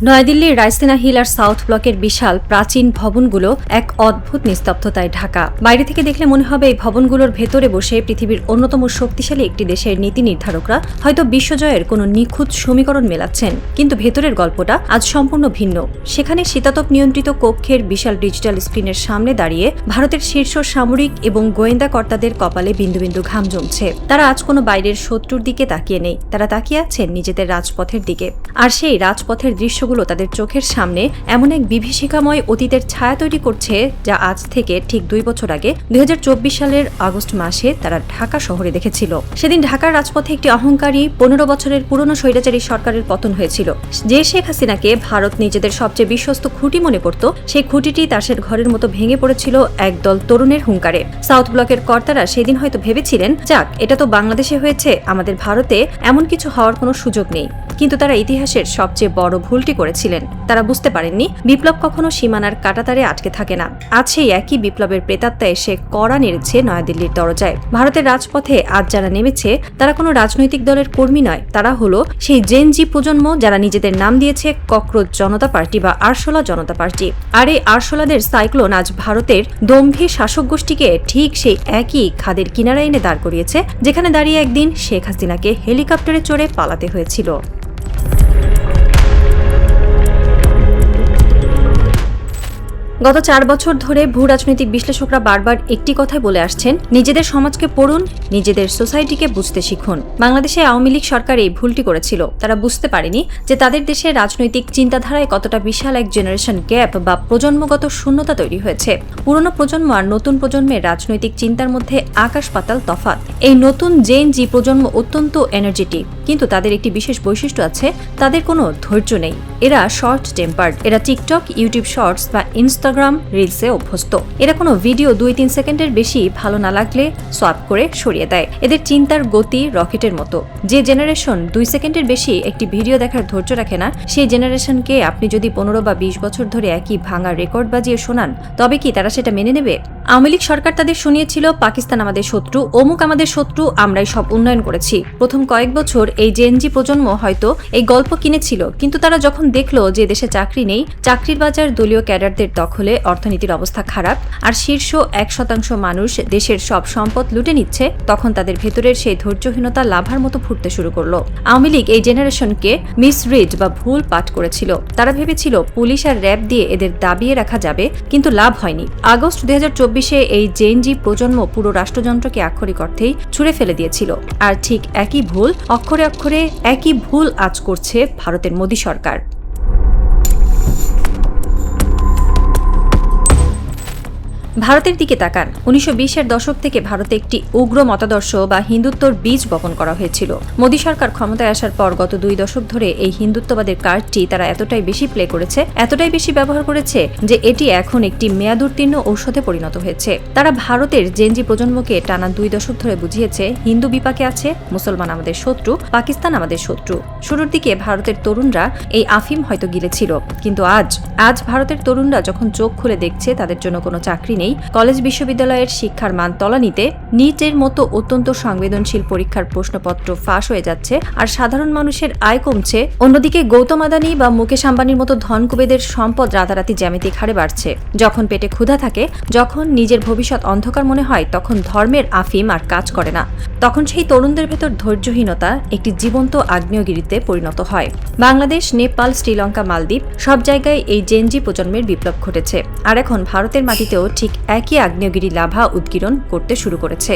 নয়াদিল্লির রাইসিনা হিল আর সাউথ ব্লকের বিশাল প্রাচীন ভবনগুলো এক অদ্ভুত নিস্তব্ধতায় ঢাকা। বাইরে থেকে দেখলে মনে হবে এই ভবনগুলোর ভেতরে বসে পৃথিবীর অন্যতম শক্তিশালী একটি দেশের নীতি নির্ধারকরা হয়তো বিশ্বজয়ের কোনো নিখুঁত সমীকরণ মেলাচ্ছেন, কিন্তু ভেতরের গল্পটা আজ সম্পূর্ণ ভিন্ন। সেখানে শীতাতপ নিয়ন্ত্রিত কক্ষের বিশাল ডিজিটাল স্ক্রিনের সামনে দাঁড়িয়ে ভারতের শীর্ষ সামরিক এবং গোয়েন্দা কর্তাদের কপালে বিন্দু বিন্দু ঘাম জমছে। তারা আজ কোনো বাইরের শত্রুর দিকে তাকিয়ে নেই, তারা তাকিয়ে আছেন নিজেদের রাজপথের দিকে। আর সেই রাজপথের দৃশ্যগুলো তাদের চোখের সামনে এমন এক বিভীষিকাময় অতীতের ছায়া তৈরি করছে, যা আজ থেকে ঠিক 2 বছর আগে 2024 সালের আগস্ট মাসে তারা ঢাকা শহরে দেখেছিল। সেদিন ঢাকার রাজপথে একটি অহংকারী 15 বছরের পুরনো স্বৈরাচারী সরকারের পতন হয়েছিল। যে শেখ হাসিনাকে ভারত নিজেদের সবচেয়ে বিশ্বস্ত খুঁটি মনে করত, সেই খুঁটিটি তাসের ঘরের মতো ভেঙে পড়েছিল একদল তরুণের হুঙ্কারে। সাউথ ব্লকের কর্তারা সেদিন হয়তো ভেবেছিলেন, যাক, এটা তো বাংলাদেশে হয়েছে, আমাদের ভারতে এমন কিছু হওয়ার কোনো সুযোগ নেই। কিন্তু তারা ইতিহাসের সবচেয়ে বড় ভুলটি করেছিলেন। তারা বুঝতে পারেননি বিপ্লব কখনো সীমানার কাঁটাতারে আটকে থাকে না। আজ সেই একই বিপ্লবের প্রেতাত্মা এসে কড়া নেড়েছে নয়াদিল্লির দরজায়। ভারতের রাজপথে আজ যারা নেমেছে তারা কোনো রাজনৈতিক দলের কর্মী নয়, তারা হলো সেই জেন জি প্রজন্ম, যারা নিজেদের নাম দিয়েছে ককরোচ জনতা পার্টি বা আরশোলা জনতা পার্টি। আর এই আরশোলাদের সাইক্লোন আজ ভারতের দম্ভী শাসক গোষ্ঠীকে ঠিক সেই একই খাদের কিনারা এনে দাঁড় করিয়েছে, যেখানে দাঁড়িয়ে একদিন শেখ হাসিনাকে হেলিকপ্টারে চড়ে পালাতে হয়েছিল। গত 4 বছর ধরে ভূ রাজনৈতিক বিশ্লেষকরা বারবার একটি কথাই বলে আসছেন, নিজেদের সমাজকে পড়ুন, নিজেদের সোসাইটিকে বুঝতে শিখুন। বাংলাদেশে আওয়ামী লীগ সরকার এই ভুলটি করেছিল। তারা বুঝতে পারেনি যে তাদের দেশে রাজনৈতিক চিন্তাধারায় কতটা বিশাল এক জেনারেশন গ্যাপ বা প্রজন্মগত শূন্যতা তৈরি হয়েছে। পুরনো প্রজন্ম আর নতুন প্রজন্মের রাজনৈতিক চিন্তার মধ্যে আকাশ পাতাল তফাৎ। এই নতুন জেন জি প্রজন্ম অত্যন্ত এনার্জেটিক, কিন্তু তাদের একটি বিশেষ বৈশিষ্ট্য আছে, তাদের কোনো ধৈর্য নেই। এরা শর্ট টেম্পার্ড, এরা টিকটক, ইউটিউব শর্টস বা ইনস্টাগ্রাম রিলসে অভ্যস্ত। এরা কোনো ভিডিও 2-3 সেকেন্ডের বেশি ভালো না লাগলে সোয়াপ করে সরিয়ে দেয়। এদের চিন্তার গতি রকেটের মতো। যে জেনারেশন 2 সেকেন্ডের বেশি একটি ভিডিও দেখার ধৈর্য রাখে না, সেই জেনারেশনকে আপনি যদি 15 বা 20 বছর ধরে একই ভাঙা রেকর্ড বাজিয়ে শোনান, তবে কি তারা সেটা মেনে নেবে? আওয়ামী লীগ সরকার তাদের শুনিয়েছিল, পাকিস্তান আমাদের শত্রু, অমুক আমাদের শত্রু, আমরাই সব উন্নয়ন করেছি। প্রথম কয়েক বছর এই জেনজি প্রজন্ম হয়তো এই গল্প কিনেছিল, কিন্তু তারা যখন দেখলো যে দেশে চাকরি নেই, চাকরির বাজার দলীয় ক্যাডারদের দখলে, অর্থনীতির অবস্থা খারাপ, আর শীর্ষ 1% মানুষ দেশের সব সম্পদ লুটে নিচ্ছে, তখন তাদের ভেতরের সেই ধৈর্যহীনতা লাভার মতো ফুটতে শুরু করলো। আওয়ামী লীগ এই জেনারেশনকে মিসরিড বা ভুল পাঠ করেছিল। তারা ভেবেছিল পুলিশ আর র্যাব দিয়ে এদের দাবিয়ে রাখা যাবে, কিন্তু লাভ হয়নি। আগস্ট 2024-এ এই জেনজি প্রজন্ম পুরো রাষ্ট্রযন্ত্রকে আক্ষরিক অর্থেই ছুঁড়ে ফেলে দিয়েছিল। আর ঠিক একই ভুল, অক্ষরে অক্ষরে একই ভুল আজ করছে ভারতের মোদী সরকার। ভারতের দিকে তাকান। 1920-এর দশক থেকে ভারতে একটি উগ্র মতাদর্শ বা হিন্দুত্বর বীজ বপন করা হয়েছিল। মোদী সরকার ক্ষমতায় আসার পর গত 2 দশক ধরে এই হিন্দুত্ববাদের কার্ডটি তারা এতটাই বেশি প্লে করেছে, এতটাই বেশি ব্যবহার করেছে, যে এটি এখন একটি মেয়াদোত্তীর্ণ ঔষধে পরিণত হয়েছে। তারা ভারতের জেনজি প্রজন্মকে টানা 2 দশক ধরে বুঝিয়েছে, হিন্দু বিপাকে আছে, মুসলমান আমাদের শত্রু, পাকিস্তান আমাদের শত্রু। শুরুর দিকে ভারতের তরুণরা এই আফিম হয়তো গিলেছিল, কিন্তু আজ ভারতের তরুণরা যখন চোখ খুলে দেখছে তাদের জন্য কোনো চাকরি নেই, কলেজ বিশ্ববিদ্যালয়ের শিক্ষার মান তলানিতে, নিটের মতো অত্যন্ত সংবেদনশীল পরীক্ষার প্রশ্নপত্র ফাঁস হয়ে যাচ্ছে, আর সাধারণ মানুষের আয় কমছে, অন্যদিকে গৌতম আদানি বা মুকেশ আম্বানির মতো ধনকুবেদের সম্পদ রাতারাতি জ্যামিতিক হারে বাড়ছে। যখন পেটে ক্ষুধা থাকে, যখন নিজের ভবিষ্যৎ অন্ধকার মনে হয়, তখন ধর্মের আফিম আর কাজ করে না। তখন সেই তরুণদের ভেতর ধৈর্যহীনতা একটি জীবন্ত আগ্নেয়গিরিতে পরিণত হয়। বাংলাদেশ, নেপাল, শ্রীলঙ্কা, মালদ্বীপ সব জায়গায় এই জেনজি প্রজন্মের বিপ্লব ঘটেছে, আর এখন ভারতের মাটিতেও ঠিক একই আগ্নেয়গিরি লাভা উদ্গীরণ করতে শুরু করেছে।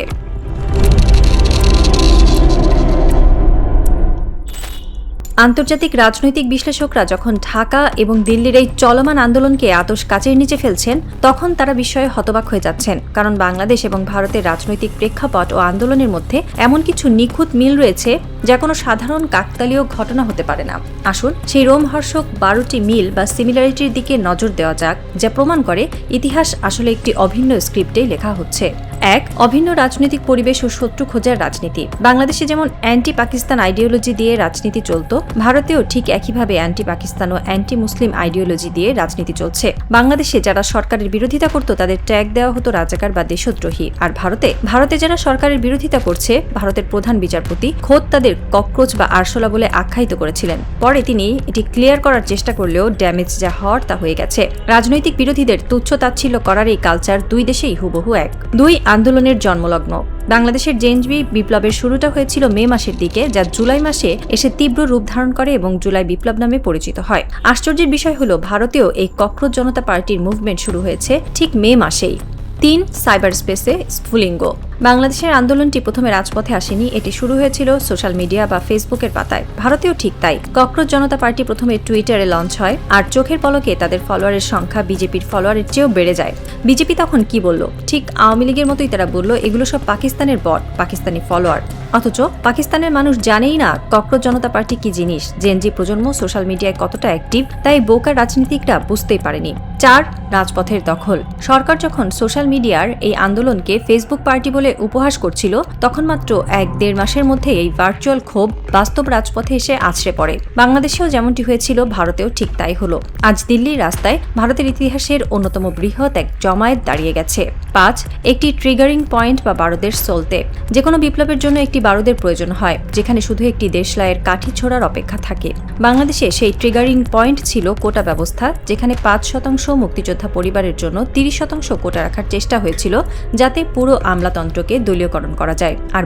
আন্তর্জাতিক রাজনৈতিক বিশ্লেষকরা যখন ঢাকা এবং দিল্লির এই চলমান আন্দোলনকে আতশ কাচের নিচে ফেলছেন, তখন তারা বিস্ময়ে হতবাক হয়ে যাচ্ছেন, কারণ বাংলাদেশ এবং ভারতের রাজনৈতিক প্রেক্ষাপট ও আন্দোলনের মধ্যে এমন কিছু নিখুঁত মিল রয়েছে, যা কোনো সাধারণ কাকতালীয় ঘটনা হতে পারে না। আসুন সেই রোমহর্ষক 12টি মিল বা সিমিলারিটির দিকে নজর দেওয়া যাক, যা প্রমাণ করে ইতিহাস আসলে একটি অভিন্ন স্ক্রিপ্টেই লেখা হচ্ছে। এক, অভিন্ন রাজনৈতিক পরিবেশ ও শত্রু খোঁজার রাজনীতি। বাংলাদেশে যেমন অ্যান্টি পাকিস্তান আইডিওলজি দিয়ে রাজনীতি চলত, ভারতেও ঠিক একইভাবে অ্যান্টি পাকিস্তান ও অ্যান্টি মুসলিম আইডিওলজি দিয়ে রাজনীতি চলছে। বাংলাদেশে যারা সরকারের বিরোধিতা করত তাদের ট্যাগ দেওয়া হতো রাজাকার বা দেশদ্রোহী, আর ভারতে যারা সরকারের বিরোধিতা করছে, ভারতের প্রধান বিচারপতি খোদ তাদের ককরোচ বা আরশোলা বলে আখ্যায়িত করেছিলেন। পরে তিনি এটি ক্লিয়ার করার চেষ্টা করলেও ড্যামেজ যা হওয়ার তা হয়ে গেছে। রাজনৈতিক বিরোধীদের তুচ্ছ তাচ্ছিল্য করার এই কালচার দুই দেশেই হুবহু এক। দুই, আন্দোলনের জন্মলগ্ন। বাংলাদেশের জেনজি বিপ্লবের শুরুটা হয়েছিল মে মাসের দিকে, যা জুলাই মাসে এসে তীব্র রূপ ধারণ করে এবং জুলাই বিপ্লব নামে পরিচিত হয়। আশ্চর্যের বিষয় হলো ভারতেও এই ককরোচ জনতা পার্টির মুভমেন্ট শুরু হয়েছে ঠিক মে মাসেই। 3, সাইবার স্পেসে স্ফুলিঙ্গ। বাংলাদেশের আন্দোলনটি প্রথমে রাজপথে আসেনি, এটি শুরু হয়েছিল সোশ্যাল মিডিয়া বা ফেসবুকের পাতায়। ভারতেও ঠিক তাই। ককরোচ জনতা পার্টি প্রথমে টুইটারে লঞ্চ হয়, আর চোখের পলকে তাদের ফলোয়ারের সংখ্যা বিজেপির ফলোয়ারের চেয়েও বেড়ে যায়। বিজেপি তখন কি বলল? ঠিক আওয়ামী লীগের মতোই তারা বলল, এগুলো সব পাকিস্তানের বট, পাকিস্তানি ফলোয়ার। অথচ পাকিস্তানের মানুষ জানেই না ককরোচ জনতা পার্টি কি জিনিস, জেনজি প্রজন্ম সোশ্যাল মিডিয়ায় কতটা অ্যাক্টিভ, তাই বোকা রাজনীতিকরা বুঝতেই পারেনি। 4, রাজপথের দখল। সরকার যখন সোশ্যাল মিডিয়ার এই আন্দোলনকে ফেসবুক পার্টি বলে উপহাস করছিল, তখন মাত্র 1-1.5 মাসের মধ্যে এই ভার্চুয়াল ক্ষোভ বাস্তব রাজপথে এসে আছড়ে পড়ে। বাংলাদেশেও যেমনটি হয়েছিল, ভারতেও ঠিক তাই হলো। আজ দিল্লির রাস্তায় ভারতের ইতিহাসের অন্যতম বৃহৎ এক জমায়েত দাঁড়িয়ে গেছে। 5, একটি ট্রিগারিং পয়েন্ট বা বারুদের সলতে। যে কোনো বিপ্লবের জন্য একটি বারুদের প্রয়োজন হয়, যেখানে শুধু একটি দেশলাইয়ের কাঠি ছোড়ার অপেক্ষা থাকে। বাংলাদেশে সেই ট্রিগারিং পয়েন্ট ছিল কোটা ব্যবস্থা, যেখানে 5% মুক্তিযোদ্ধা পরিবারের জন্য 30% কোটা রাখার চেষ্টা হয়েছিল, যাতে পুরো আমলাতন্ত্রকে দলীয়করণ করা যায়। আর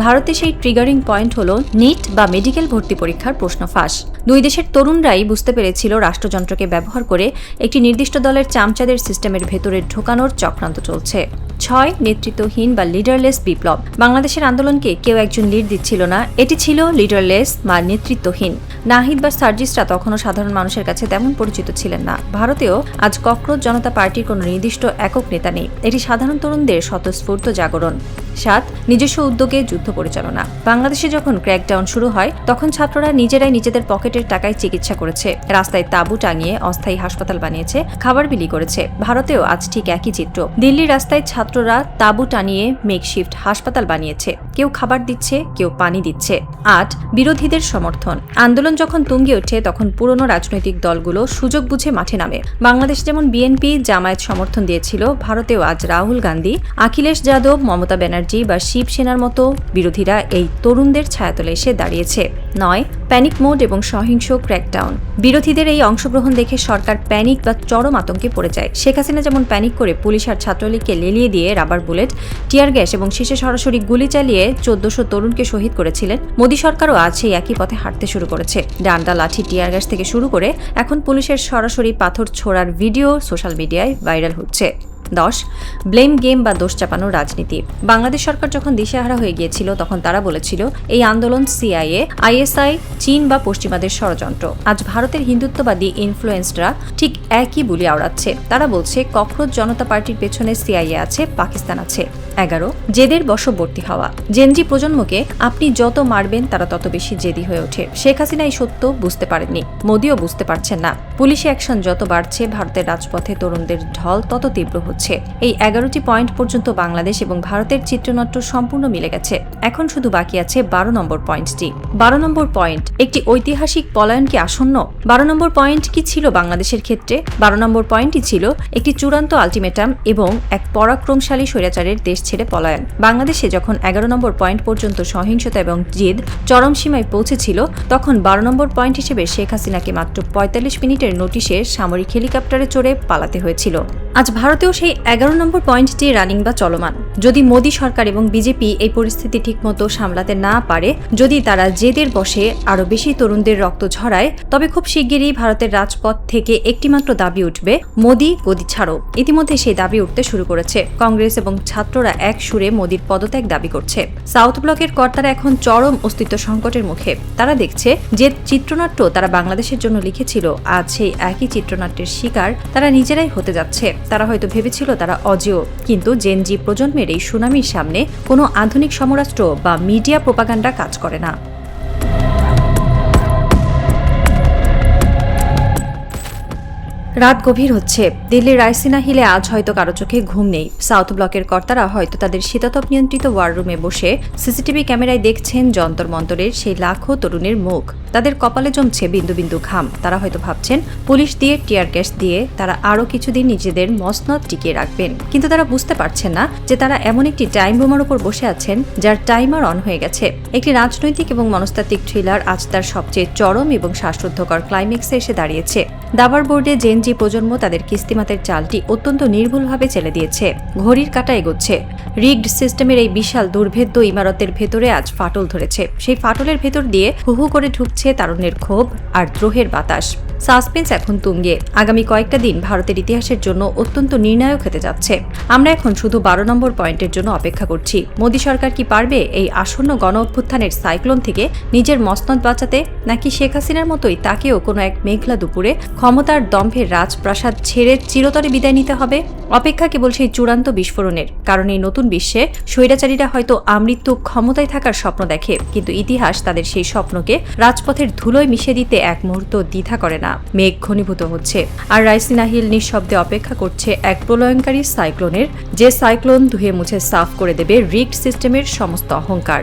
ভারতে সেই ট্রিগারিং পয়েন্ট হলো নিট বা মেডিকেল ভর্তি পরীক্ষার প্রশ্ন ফাঁস। দুই দেশের তরুণরাই বুঝতে পেরেছিল রাষ্ট্রযন্ত্রকে ব্যবহার করে একটি নির্দিষ্ট দলের চামচাদের সিস্টেমের ভেতরে ঢোকানোর চক্রান্ত চলছে। 6, নেতৃত্বহীন বা লিডারলেস বিপ্লব। বাংলাদেশের আন্দোলনকে কেউ একজন লিড দিচ্ছিল না, এটি ছিল লিডারলেস বা নেতৃত্বহীন। নাহিদ বা সার্জিসরা তখনও সাধারণ মানুষের কাছে তেমন পরিচিত ছিলেন না। ভারতেও আজ ককরোচ জনতা পার্টির কোনো নির্দিষ্ট একক নেতা নেই, এটি সাধারণ তরুণদের স্বতঃস্ফূর্ত জাগরণ। 7, নিজস্ব উদ্যোগে যুদ্ধ পরিচালনা। বাংলাদেশে যখন ক্র্যাকডাউন শুরু হয়, তখন ছাত্ররা নিজেরাই নিজেদের পকেটের টাকায় চিকিৎসা করেছে, রাস্তায় তাঁবু টাঙিয়ে অস্থায়ী হাসপাতাল বানিয়েছে, খাবার বিলি করেছে। ভারতেও আজ ঠিক একই চিত্র। দিল্লির রাস্তায় ছাত্ররা তাঁবু টানিয়ে মেকশিফট হাসপাতাল বানিয়েছে, কেউ খাবার দিচ্ছে, কেউ পানি দিচ্ছে। 8, বিরোধীদের সমর্থন। আন্দোলন যখন তুঙ্গে ওঠে, তখন পুরনো রাজনৈতিক দলগুলো সুযোগ বুঝে মাঠে নামে। বাংলাদেশ যেমন বিএনপি জামায়াত সমর্থন দিয়েছিল, ভারতেও আজ রাহুল গান্ধী, অখিলেশ যাদব, মমতা ব্যানার্জি বা শিবসেনার মতো বিরোধীরা এই তরুণদের ছায়াতলে এসে দাঁড়িয়েছে। 9, প্যানিক মোড এবং সহিংস ক্র্যাকডাউন। বিরোধীদের এই অংশগ্রহণ দেখে সরকার প্যানিক বা চরম আতঙ্কে পড়ে যায়। শেখ হাসিনা যেমন প্যানিক করে পুলিশ আর ছাত্রলীগকে লেলিয়ে দিয়ে রাবার বুলেট, টিয়ার গ্যাস এবং শেষে সরাসরি গুলি চালিয়ে 1400 তরুণকে শহীদ করেছিলেন, মোদী সরকারও আজ সেই একই পথে হাঁটতে শুরু করেছে। ডান্ডা, লাঠি, টিয়ার গ্যাস থেকে শুরু করে এখন পুলিশের সরাসরি পাথর ছোড়ার ভিডিও সোশ্যাল মিডিয়ায় ভাইরাল হচ্ছে। 10, ব্লেম গেম বা দোষ চাপানোর রাজনীতি। বাংলাদেশ সরকার যখন দিশেহারা হয়ে গিয়েছিল, তখন তারা বলেছিল এই আন্দোলন সিআইএ, আইএসআই, চীন বা পশ্চিমাদের ষড়যন্ত্র। আজ ভারতের হিন্দুত্ববাদী ইনফ্লুয়েন্সরা ঠিক একই বুলি আওড়াচ্ছে। তারা বলছে ককরোচ জনতা পার্টির পেছনে সিআইএ আছে, পাকিস্তান আছে। 11, জেদের বশবর্তী হওয়া। জেনজি প্রজন্মকে আপনি যত মারবেন তারা তত বেশি জেদি হয়ে ওঠে। শেখ হাসিনা এই সত্য বুঝতে পারেননি, মোদিও বুঝতে পারছেন না। পুলিশি অ্যাকশন যত বাড়ছে, ভারতের রাজপথে তরুণদের ঢল তত তীব্র হচ্ছে। এই 11টি পয়েন্ট পর্যন্ত বাংলাদেশ এবং ভারতের চিত্রনাট্য সম্পূর্ণ মিলে গেছে। এখন শুধু বাকি আছে 12 নম্বর পয়েন্টটি। 12 নম্বর পয়েন্ট, একটি ঐতিহাসিক পলায়ন কি আসন্ন? 12 নম্বর পয়েন্ট কি ছিল বাংলাদেশের ক্ষেত্রে? 12 নম্বর পয়েন্টই ছিল একটি চূড়ান্ত আলটিমেটাম এবং এক পরাক্রমশালী স্বৈরাচারের দেশ ছেড়ে পলায়ন। বাংলাদেশে যখন 11 নম্বর পয়েন্ট পর্যন্ত সহিংসতা এবং জিদ চরম সীমায় পৌঁছেছিল, তখন 12 নম্বর পয়েন্ট হিসেবে শেখ হাসিনাকে মাত্র 45 মিনিটের নোটিশে সামরিক হেলিকপ্টারে চড়ে পালাতে হয়েছিল। আজ ভারতেও সেই 11 নম্বর পয়েন্টটি রানিং বা চলমান। যদি মোদী সরকার এবং বিজেপি এই পরিস্থিতি ঠিকমতো সামলাতে না পারে, যদি তারা জেদের বশে আরো বেশি তরুণদের রক্ত ঝরায়, তবে খুব শিগগিরই ভারতের রাজপথ থেকে একটিমাত্র দাবি উঠবে, মোদী গদি ছাড়ো। ইতিমধ্যে সেই দাবি উঠতে শুরু করেছে। কংগ্রেস এবং ছাত্ররা এক সুরে মোদীর পদত্যাগ দাবি করছে। সাউথ ব্লকের কর্তারা এখন চরম অস্তিত্ব সংকটের মুখে। তারা দেখছে যে চিত্রনাট্য তারা বাংলাদেশের জন্য লিখেছিল, আজ সেই একই চিত্রনাট্যের শিকার তারা নিজেরাই হতে যাচ্ছে। তারা হয়তো ভেবেছিল তারা অজেয়, কিন্তু জেনজি প্রজন্মের এই সুনামির সামনে কোনো আধুনিক সমরাস্ত্র বা মিডিয়া প্রোপাগান্ডা কাজ করে না। রাত গভীর হচ্ছে। দিল্লির রায়সিনা হিলে আজ হয়তো কারো চোখে ঘুম নেই। সাউথ ব্লকের কর্তারা হয়তো তাদের শীতাতপ নিয়ন্ত্রিত ওয়ার রুমে বসে সিসিটিভি ক্যামেরায় দেখছেন যন্তর মন্তরের সেই লাখো তরুণের মুখ। তাদের কপালে জমছে বিন্দু বিন্দু ঘাম। তারা হয়তো ভাবছেন পুলিশ দিয়ে, টিয়ার গ্যাস দিয়ে তারা আরও কিছুদিন নিজেদের মসনদ টিকিয়ে রাখবেন। কিন্তু তারা বুঝতে পারছেন না যে তারা এমন একটি টাইম বোমার উপর বসে আছেন যার টাইমার অন হয়ে গেছে। একটি রাজনৈতিক এবং মনস্তাত্ত্বিক থ্রিলার আজ তার সবচেয়ে চরম এবং শ্বাসরুদ্ধকর ক্লাইম্যাক্সে এসে দাঁড়িয়েছে। দাবার বোর্ডে জেনজি প্রজন্ম তাদের কিস্তিমাতের চালটি অত্যন্ত নির্ভুলভাবে চেলে দিয়েছে। ঘড়ির কাঁটা এগোচ্ছে। রিগড সিস্টেমের এই বিশাল দুর্ভেদ্য ইমারতের ভেতরে আজ ফাটল ধরেছে। সেই ফাটলের ভেতর দিয়ে হু হু করে ঢুকছে তারুণ্যের ক্ষোভ আর দ্রোহের বাতাস। সাসপেন্স এখন তুঙ্গে। আগামী কয়েকটা দিন ভারতের ইতিহাসের জন্য অত্যন্ত নির্ণায়ক হতে যাচ্ছে। আমরা এখন শুধু 12 নম্বর পয়েন্টের জন্য অপেক্ষা করছি। মোদী সরকার কি পারবে এই আসন্ন গণ অভ্যুত্থানের সাইক্লোন থেকে নিজের মসনদ বাঁচাতে, নাকি শেখ হাসিনার মতোই তাকেও কোনো এক মেঘলা দুপুরে ক্ষমতার দম্ভের রাজপ্রাসাদ ছেড়ে চিরতরে বিদায় নিতে হবে? অপেক্ষা কেবল সেই চূড়ান্ত বিস্ফোরণের। কারণ এই নতুন বিশ্বে স্বৈরাচারীরা হয়তো আমৃত্যু ক্ষমতায় থাকার স্বপ্ন দেখে, কিন্তু ইতিহাস তাদের সেই স্বপ্নকে রাজপথের ধুলোয় মিশিয়ে দিতে এক মুহূর্ত দ্বিধা করে না। মেঘ ঘনীভূত হচ্ছে, আর রাইসিনা হিল নিঃশব্দে অপেক্ষা করছে এক প্রলয়ঙ্কারী সাইক্লোনের, যে সাইক্লোন ধুয়ে মুছে সাফ করে দেবে রিগড সিস্টেমের সমস্ত অহংকার।